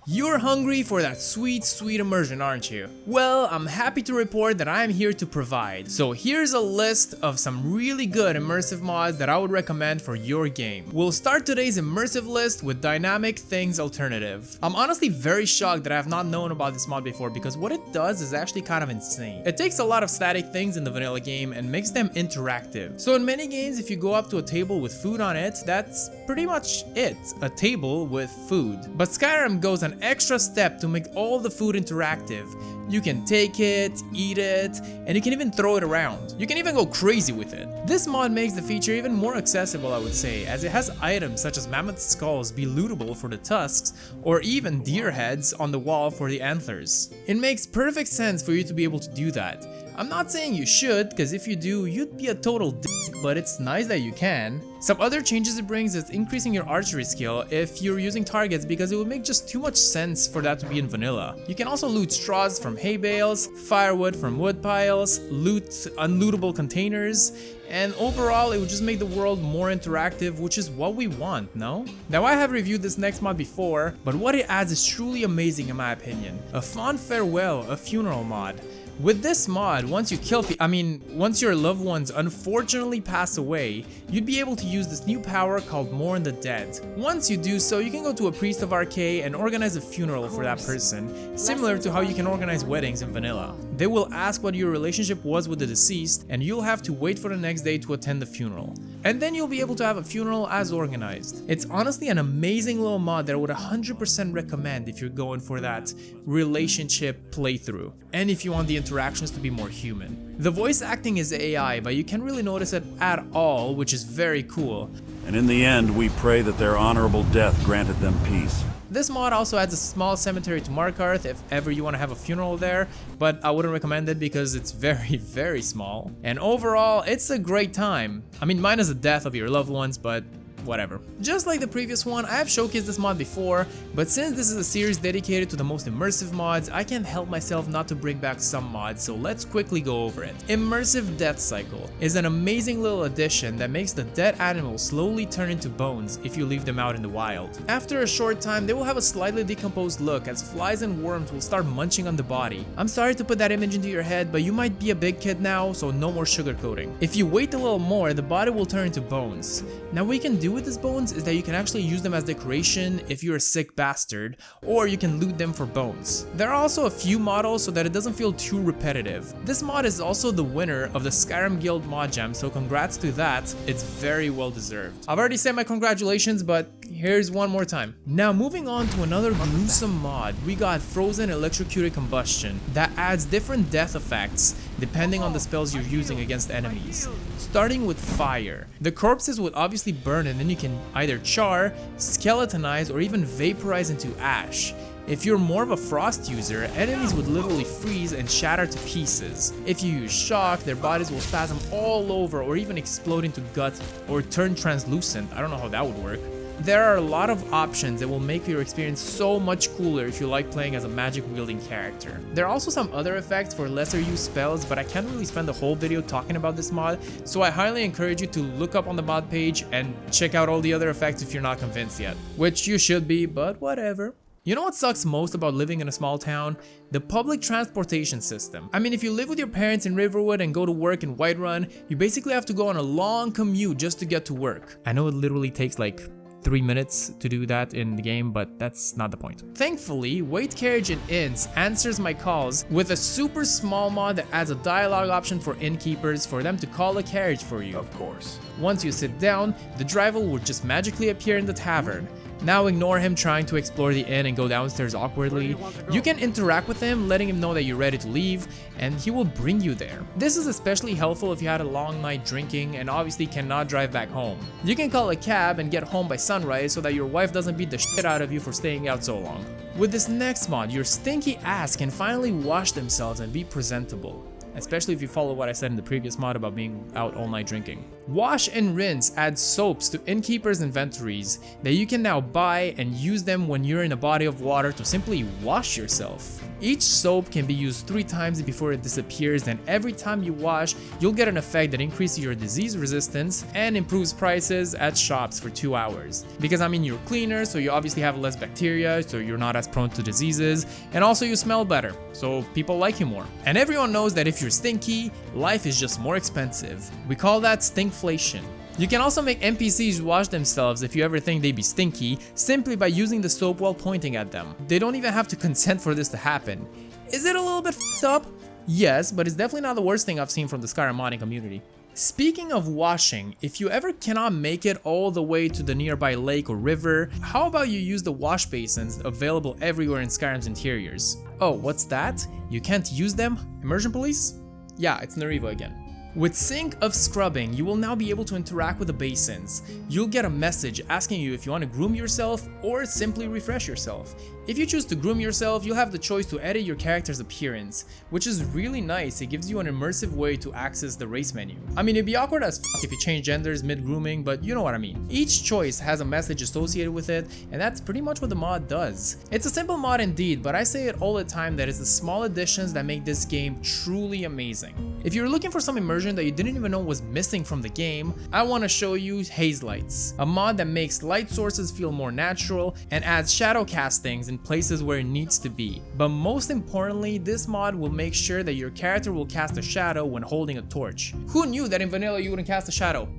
You're hungry for that sweet, sweet immersion, aren't you? Well, I'm happy to report that I'm here to provide. So here's a list of some really good immersive mods that I would recommend for your game. We'll start today's immersive list with Dynamic Things Alternative. I'm honestly very shocked that I have not known about this mod before because what it does is actually kind of insane. It takes a lot of static things in the vanilla game and makes them interactive. So in many games, if you go up to a table with food on it, that's pretty much it, a table with food. But Skyrim goes an extra step to make all the food interactive. You can take it, eat it, and you can even throw it around. You can even go crazy with it. This mod makes the feature even more accessible, I would say, as it has items such as mammoth skulls be lootable for the tusks, or even deer heads on the wall for the antlers. It makes perfect sense for you to be able to do that. I'm not saying you should, because if you do, you'd be a total dick, but it's nice that you can. Some other changes it brings is increasing your archery skill if you're using targets, because it would make just too much sense for that to be in vanilla. You can also loot straws from hay bales, firewood from wood piles, loot unlootable containers, and overall it would just make the world more interactive, which is what we want, no? Now I have reviewed this next mod before, but what it adds is truly amazing in my opinion. A fond farewell, a funeral mod. With this mod, once your loved ones unfortunately pass away, you'd be able to use this new power called Mourn the Dead. Once you do so, you can go to a priest of Arcade and organize a funeral for that person, similar to how you can organize weddings in vanilla. They will ask what your relationship was with the deceased, and you'll have to wait for the next day to attend the funeral. And then you'll be able to have a funeral as organized. It's honestly an amazing little mod that I would 100% recommend if you're going for that relationship playthrough, and if you want the interactions to be more human. The voice acting is AI, but you can't really notice it at all, which is very cool. And in the end, we pray that their honorable death granted them peace. This mod also adds a small cemetery to Markarth if ever you want to have a funeral there, but I wouldn't recommend it because it's very, very small. And overall, it's a great time. I mean, minus the death of your loved ones, but whatever. Just like the previous one, I have showcased this mod before, but since this is a series dedicated to the most immersive mods, I can't help myself not to bring back some mods, so let's quickly go over it. Immersive Death Cycle is an amazing little addition that makes the dead animals slowly turn into bones if you leave them out in the wild. After a short time, they will have a slightly decomposed look as flies and worms will start munching on the body. I'm sorry to put that image into your head, but you might be a big kid now, so no more sugarcoating. If you wait a little more, the body will turn into bones. Now what you can do with these bones is that you can actually use them as decoration if you're a sick bastard, or you can loot them for bones. There are also a few models so that it doesn't feel too repetitive. This mod is also the winner of the Skyrim Guild Mod Jam, so congrats to that, it's very well deserved. I've already said my congratulations, but here's one more time. Now moving on to another gruesome mod, we got Frozen Electrocuted Combustion that adds different death effects depending on the spells you're using against enemies. Starting with fire. The corpses would obviously burn and then you can either char, skeletonize, or even vaporize into ash. If you're more of a frost user, enemies would literally freeze and shatter to pieces. If you use shock, their bodies will spasm all over or even explode into guts or turn translucent. I don't know how that would work. There are a lot of options that will make your experience so much cooler if you like playing as a magic wielding character. There are also some other effects for lesser used spells, but I can't really spend the whole video talking about this mod, so I highly encourage you to look up on the mod page and check out all the other effects if you're not convinced yet. Which you should be, but whatever. You know what sucks most about living in a small town? The public transportation system. I mean, if you live with your parents in Riverwood and go to work in Whiterun, you basically have to go on a long commute just to get to work. I know it literally takes like 3 minutes to do that in the game, but that's not the point. Thankfully, Wait Carriage and Inns answers my calls with a super small mod that adds a dialogue option for innkeepers for them to call a carriage for you. Of course. Once you sit down, the driver will just magically appear in the tavern. Now ignore him trying to explore the inn and go downstairs awkwardly. You can interact with him, letting him know that you're ready to leave, and he will bring you there. This is especially helpful if you had a long night drinking and obviously cannot drive back home. You can call a cab and get home by sunrise so that your wife doesn't beat the shit out of you for staying out so long. With this next mod, your stinky ass can finally wash themselves and be presentable. Especially if you follow what I said in the previous mod about being out all night drinking. Wash and Rinse adds soaps to innkeepers' inventories that you can now buy and use them when you're in a body of water to simply wash yourself. Each soap can be used 3 times before it disappears, and every time you wash, you'll get an effect that increases your disease resistance and improves prices at shops for 2 hours. Because I mean, you're cleaner, so you obviously have less bacteria, so you're not as prone to diseases, and also you smell better, so people like you more. And everyone knows that if you're stinky, life is just more expensive. We call that stinkflation. You can also make NPCs wash themselves if you ever think they'd be stinky, simply by using the soap while pointing at them. They don't even have to consent for this to happen. Is it a little bit f***ed up? Yes, but it's definitely not the worst thing I've seen from the Skyrim modding community. Speaking of washing, if you ever cannot make it all the way to the nearby lake or river, how about you use the wash basins available everywhere in Skyrim's interiors? Oh, what's that? You can't use them? Immersion police? Yeah, it's Nariva again. With Sink of Scrubbing, you will now be able to interact with the basins. You'll get a message asking you if you want to groom yourself or simply refresh yourself. If you choose to groom yourself, you'll have the choice to edit your character's appearance, which is really nice. It gives you an immersive way to access the race menu. I mean, it'd be awkward as f if you change genders mid-grooming, but you know what I mean. Each choice has a message associated with it, and that's pretty much what the mod does. It's a simple mod indeed, but I say it all the time that it's the small additions that make this game truly amazing. If you're looking for some immersion that you didn't even know was missing from the game, I want to show you Haze Lights, a mod that makes light sources feel more natural and adds shadow castings in places where it needs to be. But most importantly, this mod will make sure that your character will cast a shadow when holding a torch. Who knew that in vanilla you wouldn't cast a shadow?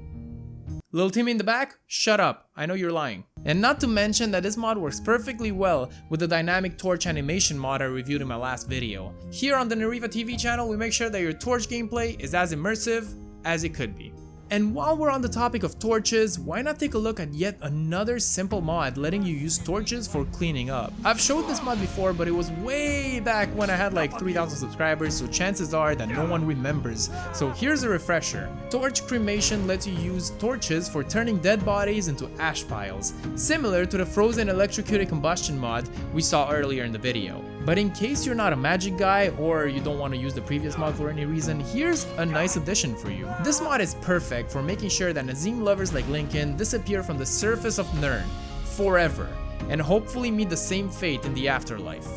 Little Timmy in the back? Shut up, I know you're lying. And not to mention that this mod works perfectly well with the dynamic torch animation mod I reviewed in my last video. Here on the Nariva TV channel, we make sure that your torch gameplay is as immersive as it could be. And while we're on the topic of torches, why not take a look at yet another simple mod letting you use torches for cleaning up. I've showed this mod before, but it was way back when I had like 3,000 subscribers, so chances are that no one remembers. So here's a refresher. Torch Cremation lets you use torches for turning dead bodies into ash piles, similar to the frozen Electrocuted Combustion mod we saw earlier in the video. But in case you're not a magic guy or you don't want to use the previous mod for any reason, here's a nice addition for you. This mod is perfect for making sure that Nazim lovers like Lincoln disappear from the surface of Nirn forever and hopefully meet the same fate in the afterlife.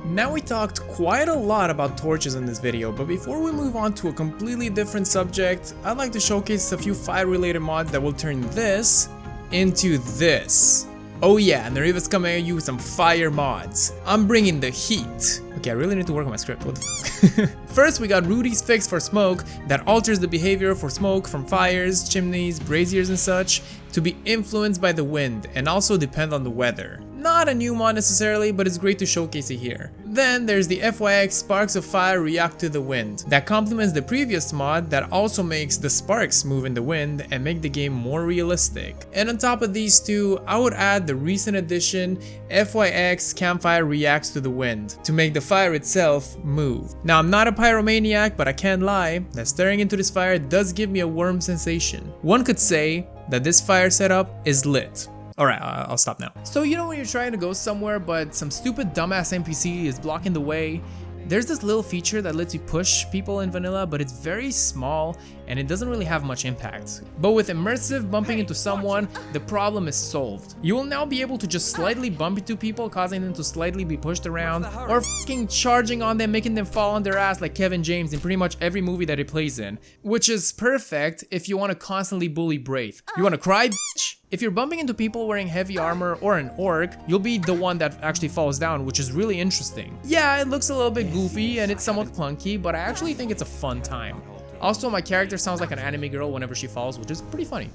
Now we talked quite a lot about torches in this video, but before we move on to a completely different subject, I'd like to showcase a few fire related mods that will turn this into this. Oh yeah, Nariva's coming at you with some fire mods. I'm bringing the heat. Okay, I really need to work on my script. What the f. First, we got Rudy's Fix for smoke that alters the behavior for smoke from fires, chimneys, braziers and such to be influenced by the wind and also depend on the weather. Not a new mod necessarily, but it's great to showcase it here. Then there's the FYX Sparks of Fire React to the Wind that complements the previous mod that also makes the sparks move in the wind and make the game more realistic. And on top of these two, I would add the recent addition FYX Campfire Reacts to the Wind to make the fire itself move. Now I'm not a pyromaniac, but I can't lie that staring into this fire does give me a warm sensation. One could say that this fire setup is lit. Alright, I'll stop now. So you know when you're trying to go somewhere but some stupid dumbass NPC is blocking the way? There's this little feature that lets you push people in vanilla, but it's very small and it doesn't really have much impact. But with Immersive bumping into someone, the problem is solved. You will now be able to just slightly bump into people, causing them to slightly be pushed around, or f***ing charging on them, making them fall on their ass like Kevin James in pretty much every movie that he plays in. Which is perfect if you want to constantly bully Braith. You want to cry, bitch? If you're bumping into people wearing heavy armor or an orc, you'll be the one that actually falls down, which is really interesting. Yeah, it looks a little bit goofy and it's somewhat clunky, but I actually think it's a fun time. Also, my character sounds like an anime girl whenever she falls, which is pretty funny.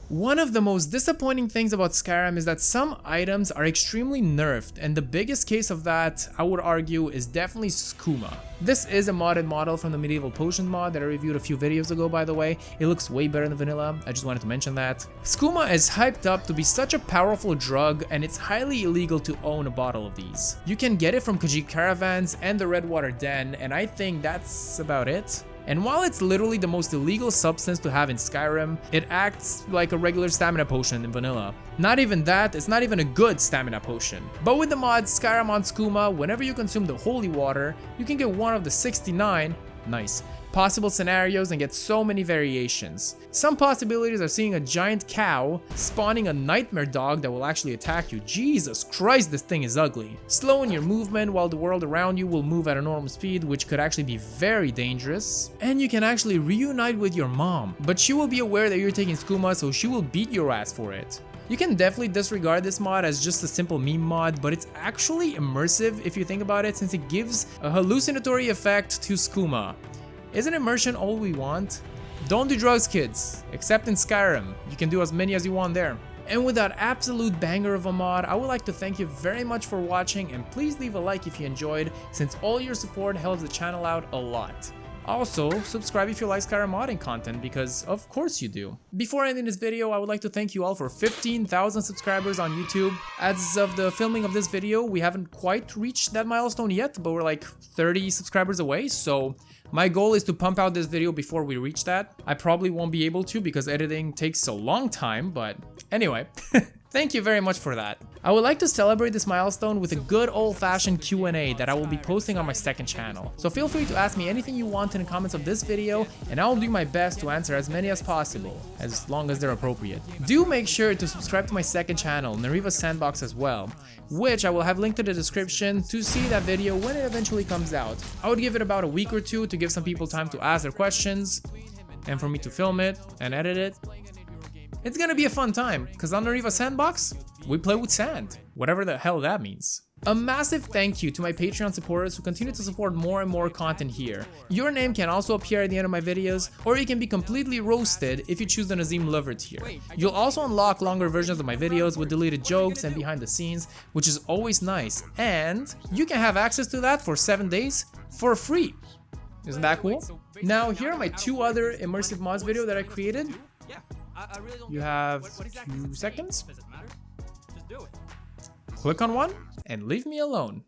One of the most disappointing things about Skyrim is that some items are extremely nerfed, and the biggest case of that, I would argue, is definitely Skooma. This is a modded model from the Medieval Potion mod that I reviewed a few videos ago, by the way. It looks way better than vanilla, I just wanted to mention that. Skooma is hyped up to be such a powerful drug, and it's highly illegal to own a bottle of these. You can get it from Khajiit caravans and the Redwater Den, and I think that's about it. And while it's literally the most illegal substance to have in Skyrim, it acts like a regular stamina potion in vanilla. Not even that, it's not even a good stamina potion. But with the mod Skyrim On Skooma, whenever you consume the holy water, you can get one of the 69, nice, possible scenarios and get so many variations. Some possibilities are seeing a giant cow spawning a nightmare dog that will actually attack you. Jesus Christ, this thing is ugly. Slowing your movement while the world around you will move at a normal speed, which could actually be very dangerous. And you can actually reunite with your mom, but she will be aware that you're taking skooma, so she will beat your ass for it. You can definitely disregard this mod as just a simple meme mod, but it's actually immersive if you think about it, since it gives a hallucinatory effect to skooma. Isn't immersion all we want? Don't do drugs, kids, except in Skyrim. You can do as many as you want there. And with that absolute banger of a mod, I would like to thank you very much for watching, and please leave a like if you enjoyed, since all your support helps the channel out a lot. Also, subscribe if you like Skyrim modding content, because of course you do. Before ending this video, I would like to thank you all for 15,000 subscribers on YouTube. As of the filming of this video, we haven't quite reached that milestone yet, but we're like 30 subscribers away, so my goal is to pump out this video before we reach that. I probably won't be able to because editing takes a long time, but anyway. Thank you very much for that. I would like to celebrate this milestone with a good old-fashioned Q&A that I will be posting on my second channel. So feel free to ask me anything you want in the comments of this video, and I will do my best to answer as many as possible, as long as they're appropriate. Do make sure to subscribe to my second channel, Nariva Sandbox, as well, which I will have linked in the description to see that video when it eventually comes out. I would give it about a week or two to give some people time to ask their questions, and for me to film it and edit it. It's gonna be a fun time, cause on Nariva Sandbox, we play with sand, whatever the hell that means. A massive thank you to my Patreon supporters who continue to support more and more content here. Your name can also appear at the end of my videos, or you can be completely roasted if you choose the Nazim Lover tier. You'll also unlock longer versions of my videos with deleted jokes and behind the scenes, which is always nice, and you can have access to that for 7 days for free. Isn't that cool? Now here are my 2 other immersive mods video that I created. You have 2 seconds. Click on one and leave me alone.